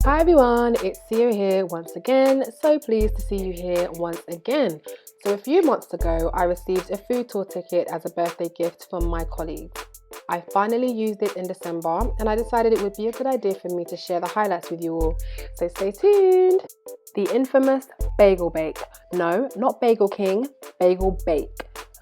Hi everyone, it's Sia here once again. So pleased to see you here once again. So a few months ago, I received a food tour ticket as a birthday gift from my colleagues. I finally used it in December and I decided it would be a good idea for me to share the highlights with you all. So stay tuned. The infamous Bagel Bake. No, not Bagel King, Bagel Bake.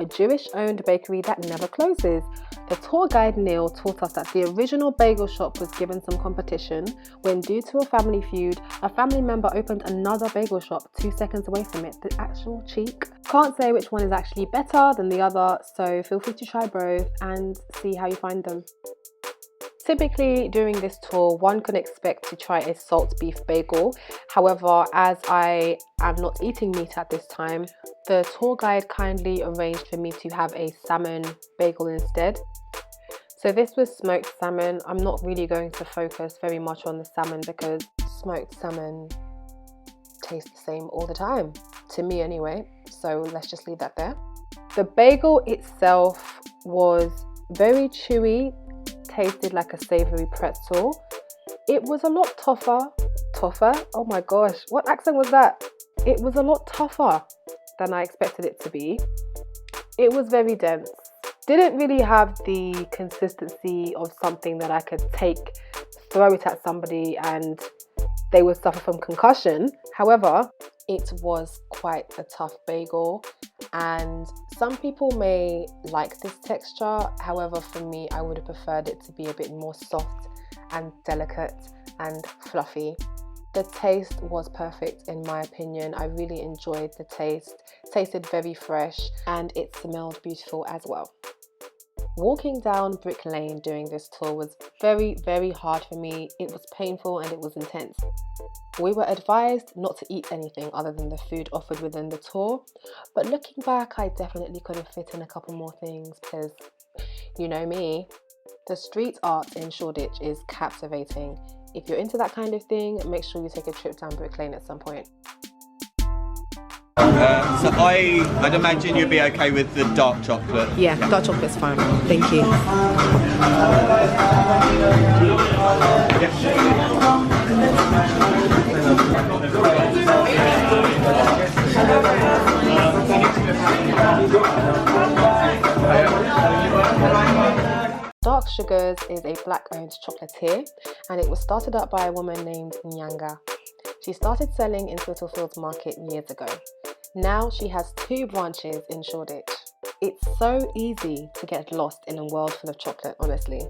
A Jewish-owned bakery that never closes. The tour guide Neil taught us that the original bagel shop was given some competition when, due to a family feud, a family member opened another bagel shop 2 seconds away from it. The actual cheek. Can't say which one is actually better than the other, so feel free to try both and see how you find them. Typically during this tour, one can expect to try a salt beef bagel. However, as I am not eating meat at this time, the tour guide kindly arranged for me to have a salmon bagel instead. So this was smoked salmon. I'm not really going to focus very much on the salmon because smoked salmon tastes the same all the time, to me anyway. So let's just leave that there. The bagel itself was very chewy, tasted like a savoury pretzel. It was a lot tougher, oh my gosh, what accent was that? It was a lot tougher than I expected it to be. It was very dense. Didn't really have the consistency of something that I could take, throw it at somebody and they would suffer from concussion. However, it was quite a tough bagel and some people may like this texture. However, for me, I would have preferred it to be a bit more soft and delicate and fluffy. The taste was perfect in my opinion. I really enjoyed the taste. It tasted very fresh and it smelled beautiful as well. Walking down Brick Lane during this tour was very, very hard for me. It was painful and it was intense. We were advised not to eat anything other than the food offered within the tour, but looking back, I definitely could have fit in a couple more things because, you know me. The street art in Shoreditch is captivating. If you're into that kind of thing, make sure you take a trip down Brick Lane at some point. So I'd imagine you'd be okay with the dark chocolate. Yeah, dark chocolate's fine. Thank you. Dark Sugars is a black-owned chocolatier and it was started up by a woman named Nyanga. She started selling in Spitalfields Market years ago. Now she has 2 branches in Shoreditch. It's so easy to get lost in a world full of chocolate, honestly.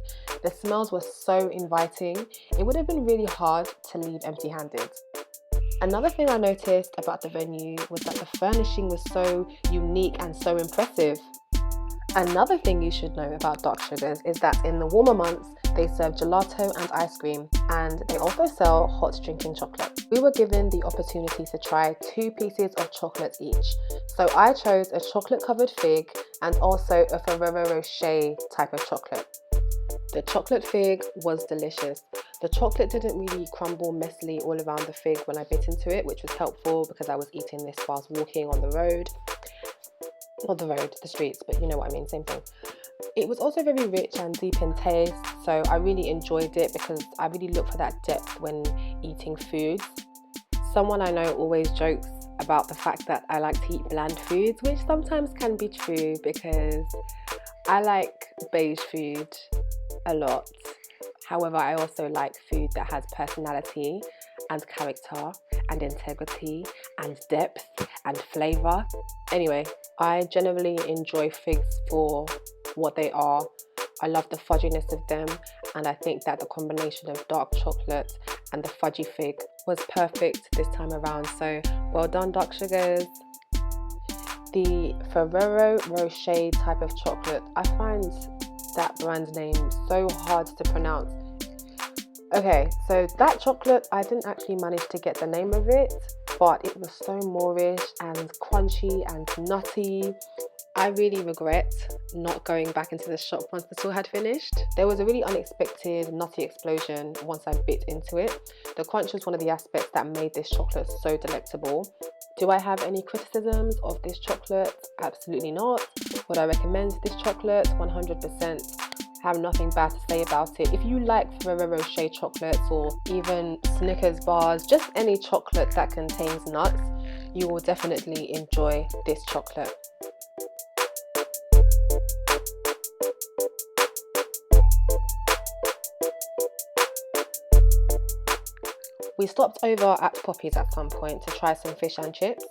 The smells were so inviting, it would have been really hard to leave empty-handed. Another thing I noticed about the venue was that the furnishing was so unique and so impressive. Another thing you should know about Dark Sugars is that in the warmer months, they serve gelato and ice cream, and they also sell hot drinking chocolate. We were given the opportunity to try 2 pieces of chocolate each. So I chose a chocolate covered fig and also a Ferrero Roche type of chocolate. The chocolate fig was delicious. The chocolate didn't really crumble messily all around the fig when I bit into it, which was helpful because I was eating this whilst walking on the road. Not the road, the streets, but you know what I mean, same thing. It was also very rich and deep in taste, so I really enjoyed it because I really look for that depth when eating foods. Someone I know always jokes about the fact that I like to eat bland foods, which sometimes can be true because I like beige food a lot. However, I also like food that has personality and character and integrity and depth and flavour. Anyway, I generally enjoy figs for what they are. I love the fudginess of them and I think that the combination of dark chocolate and the fudgy fig was perfect this time around. So well done, Dark Sugars. The Ferrero Rocher type of chocolate, I find that brand name so hard to pronounce. Okay, so that chocolate, I didn't actually manage to get the name of it, but it was so Moorish and crunchy and nutty. I really regret not going back into the shop once the tour had finished. There was a really unexpected nutty explosion once I bit into it. The crunch was one of the aspects that made this chocolate so delectable. Do I have any criticisms of this chocolate? Absolutely not. Would I recommend this chocolate? 100%. have nothing bad to say about it. If you like Ferrero Roche chocolates or even Snickers bars, just any chocolate that contains nuts, you will definitely enjoy this chocolate. We stopped over at Poppie's at some point to try some fish and chips.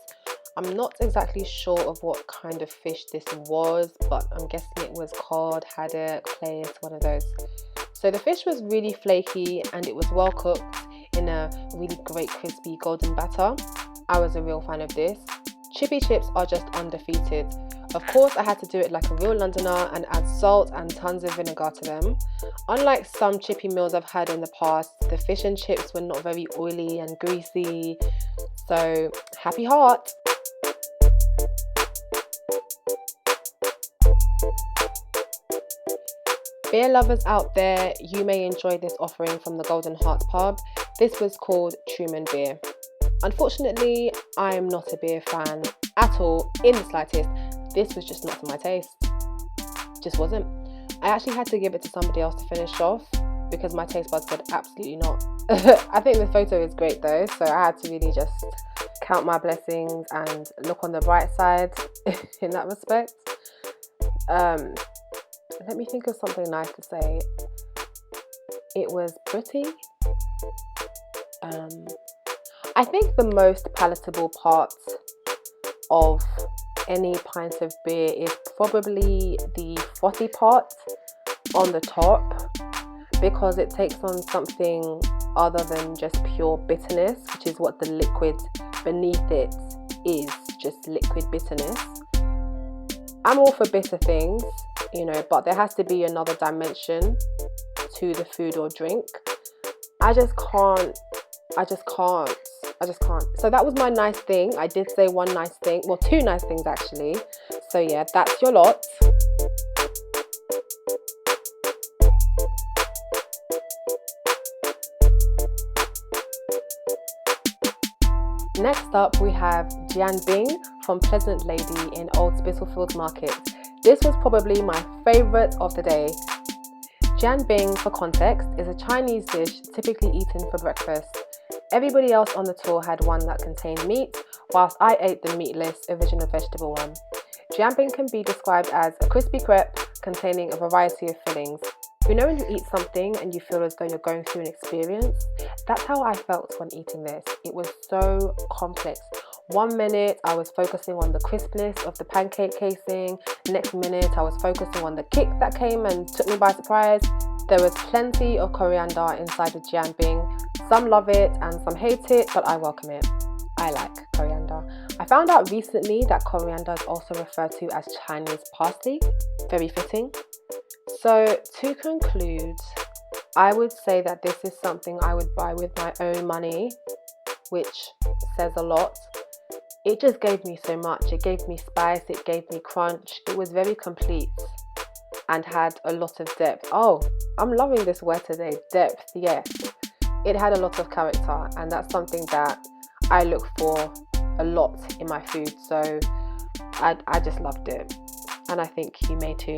I'm not exactly sure of what kind of fish this was, but I'm guessing it was cod, haddock, plaice, one of those. So the fish was really flaky and it was well cooked in a really great crispy golden batter. I was a real fan of this. Chippy chips are just undefeated. Of course, I had to do it like a real Londoner and add salt and tons of vinegar to them. Unlike some chippy meals I've had in the past, the fish and chips were not very oily and greasy. So, happy heart! Beer lovers out there, you may enjoy this offering from the Golden Hearts pub. This was called Truman Beer. Unfortunately, I am not a beer fan at all, in the slightest. This was just not to my taste. Just wasn't. I actually had to give it to somebody else to finish off because my taste buds said absolutely not. I think the photo is great though, so I had to really just count my blessings and look on the bright side in that respect. Let me think of something nice to say. It was pretty. I think the most palatable part of any pint of beer is probably the frothy part on the top, because it takes on something other than just pure bitterness, which is what the liquid beneath it is, just liquid bitterness. I'm all for bitter things, you know, but there has to be another dimension to the food or drink. I just can't. So that was my nice thing. I did say one nice thing, well, two nice things actually. So yeah, that's your lot. Next up we have Jian from Pleasant Lady in Old Spitalfields Market. This was probably my favourite of the day. Jian, for context, is a Chinese dish typically eaten for breakfast. Everybody else on the tour had one that contained meat, whilst I ate the meatless original vegetable one. Jian can be described as a crispy crepe containing a variety of fillings. You know when you eat something and you feel as though you're going through an experience? That's how I felt when eating this. It was so complex. 1 minute I was focusing on the crispness of the pancake casing, next minute I was focusing on the kick that came and took me by surprise. There was plenty of coriander inside the Jian. Some love it and some hate it, but I welcome it. I like coriander. I found out recently that coriander is also referred to as Chinese parsley. Very fitting. So to conclude, I would say that this is something I would buy with my own money, which says a lot. It just gave me so much. It gave me spice, it gave me crunch. It was very complete and had a lot of depth. Oh, I'm loving this word today. Depth, yes. It had a lot of character, and that's something that I look for a lot in my food. So I just loved it, and I think you may too.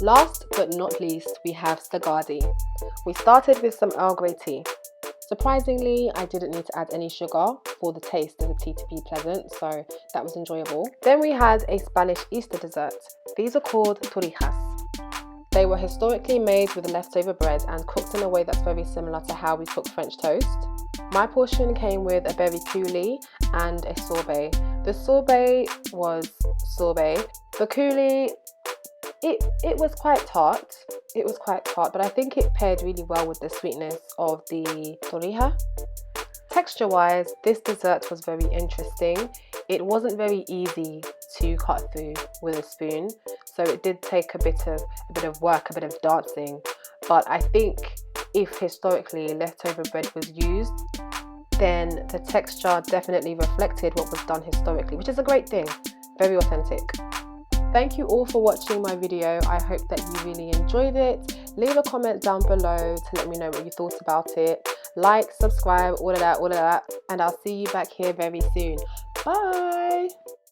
Last but not least, we have SAGARDI. We started with some Earl Grey tea. Surprisingly, I didn't need to add any sugar for the taste of the tea to be pleasant, so that was enjoyable. Then we had a Spanish Easter dessert. These are called Torrijas. They were historically made with leftover bread and cooked in a way that's very similar to how we cook French toast. My portion came with a berry coulis and a sorbet. The sorbet was sorbet. The coulis, it was quite tart. It was quite tart, but I think it paired really well with the sweetness of the torrija. Texture-wise, this dessert was very interesting. It wasn't very easy to cut through with a spoon, so it did take a bit of work, a bit of dancing. But I think if historically leftover bread was used, then the texture definitely reflected what was done historically, which is a great thing. Very authentic. Thank you all for watching my video. I hope that you really enjoyed it. Leave a comment down below to let me know what you thought about it. Like, subscribe, all of that, and I'll see you back here very soon. Bye.